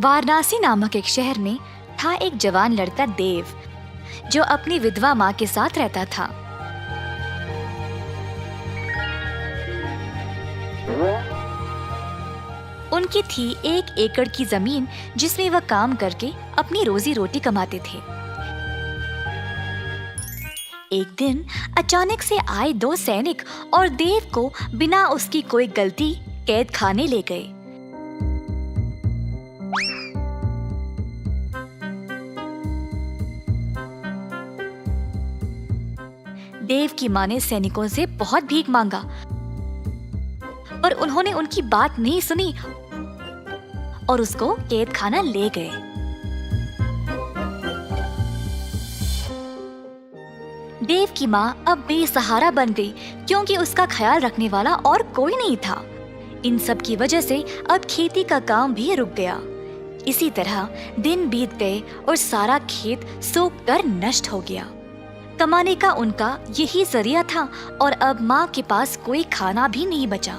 वाराणसी नामक एक शहर में था एक जवान लड़का देव, जो अपनी विधवा माँ के साथ रहता था। उनकी थी 1 एकड़ की जमीन, जिसमें वह काम करके अपनी रोजी रोटी कमाते थे। एक दिन अचानक से आए 2 सैनिक और देव को बिना उसकी कोई गलती कैद खाने ले गए। देव की माँ ने सैनिकों से बहुत भीख मांगा, पर उन्होंने उनकी बात नहीं सुनी और उसको कैद खाना ले गए। देव की माँ अब बेसहारा बन गई, क्योंकि उसका ख्याल रखने वाला और कोई नहीं था। इन सब की वजह से अब खेती का काम भी रुक गया। इसी तरह दिन बीत गए और सारा खेत सूख कर नष्ट हो गया। कमाने का उनका यही जरिया था और अब माँ के पास कोई खाना भी नहीं बचा।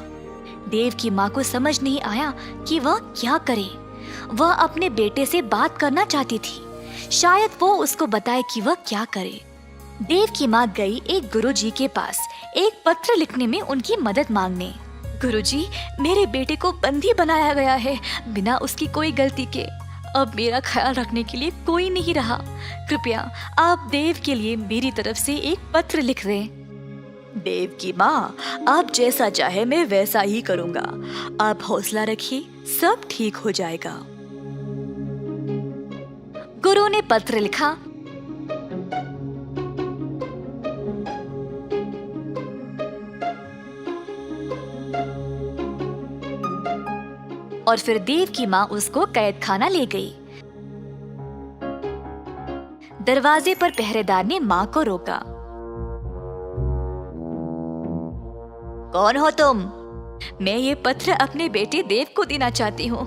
देव की माँ को समझ नहीं आया कि वह क्या करे। वह अपने बेटे से बात करना चाहती थी, शायद वो उसको बताए कि वह क्या करे। देव की माँ गई एक गुरुजी के पास एक पत्र लिखने में उनकी मदद मांगने। गुरुजी, मेरे बेटे को बंदी बनाया गया है बिना उसकी कोई गलती के। अब मेरा ख्याल रखने के लिए कोई नहीं रहा। कृपया आप देव के लिए मेरी तरफ से एक पत्र लिख दें। देव की माँ, आप जैसा चाहे मैं वैसा ही करूँगा। आप हौसला रखिए, सब ठीक हो जाएगा। गुरु ने पत्र लिखा। और फिर देव की माँ उसको कैद खाना ले गई। दरवाजे पर पहरेदार ने माँ को रोका। कौन हो तुम? मैं ये पत्र अपने बेटे देव को देना चाहती हूँ।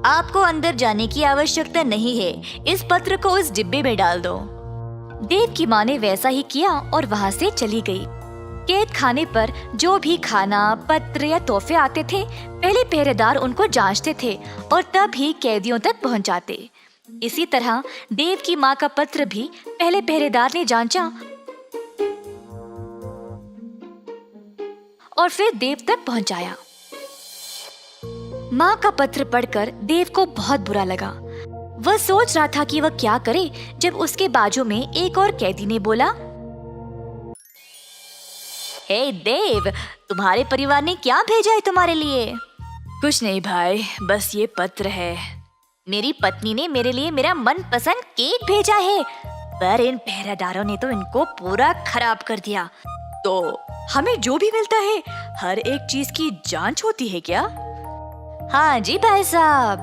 आपको अंदर जाने की आवश्यकता नहीं है, इस पत्र को उस डिब्बे में डाल दो। देव की माँ ने वैसा ही किया और वहाँ से चली गई। कैद खाने पर जो भी खाना, पत्र या तोहफे आते थे, पहले पहरेदार उनको जांचते थे और तब ही कैदियों तक पहुंचाते। इसी तरह देव की माँ का पत्र भी पहले पहरेदार ने जांचा और फिर देव तक पहुंचाया। माँ का पत्र पढ़कर देव को बहुत बुरा लगा। वह सोच रहा था कि वह क्या करे, जब उसके बाजू में एक और कैदी ने बोला, हे देव, तुम्हारे परिवार ने क्या भेजा है तुम्हारे लिए? कुछ नहीं भाई, बस ये पत्र है। मेरी पत्नी ने मेरे लिए मेरा मनपसंद केक भेजा है, पर इन पहरेदारों ने तो इनको पूरा खराब कर दिया। तो हमें जो भी मिलता है, हर एक चीज की जांच होती है क्या? हाँ जी भाई साहब।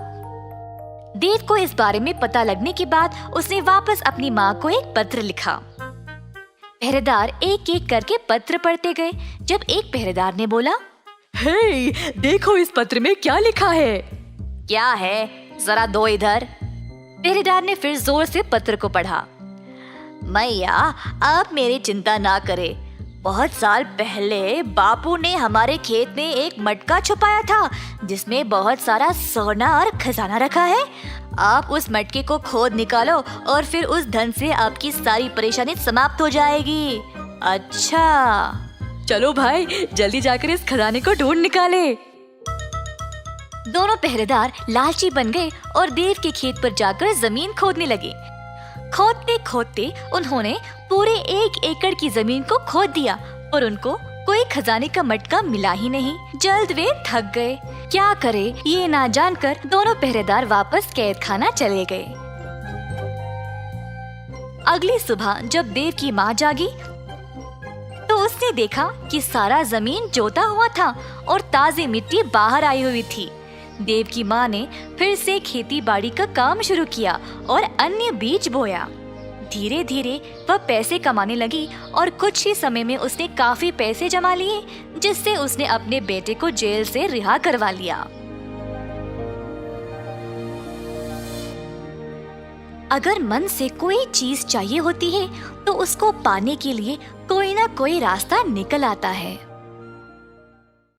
देव को इस बारे में पता लगने के बाद उसने वापस अपनी माँ को एक पत्र लिखा। पहरेदार एक एक करके पत्र पढ़ते गए, जब एक पहरेदार ने बोला, हे, देखो इस पत्र में क्या लिखा है। क्या है, जरा दो इधर। पहरेदार ने फिर जोर से पत्र को पढ़ा। मैया, आप मेरी चिंता ना करें। बहुत साल पहले बापू ने हमारे खेत में एक मटका छुपाया था, जिसमें बहुत सारा सोना और खजाना रखा है। आप उस मटके को खोद निकालो और फिर उस धन से आपकी सारी परेशानी समाप्त हो जाएगी। अच्छा, चलो भाई, जल्दी जाकर इस खजाने को ढूंढ निकाले। दोनों पहरेदार लालची बन गए और देव के खेत पर जाकर जमीन खोदने लगे। खोदते खोदते उन्होंने पूरे 1 एकड़ की जमीन को खोद दिया, पर उनको कोई खजाने का मटका मिला ही नहीं। जल्द वे थक गए। क्या करे ये ना जानकर दोनों पहरेदार वापस कैद खाना चले गए। अगली सुबह जब देव की माँ जागी, तो उसने देखा कि सारा जमीन जोता हुआ था और ताज़ी मिट्टी बाहर आई हुई थी। देव की माँ ने फिर से खेती बाड़ी का काम शुरू किया और अन्य बीज बोया। धीरे धीरे वह पैसे कमाने लगी और कुछ ही समय में उसने काफी पैसे जमा लिए, जिससे उसने अपने बेटे को जेल से रिहा करवा लिया। अगर मन से कोई चीज चाहिए होती है, तो उसको पाने के लिए कोई ना कोई रास्ता निकल आता है।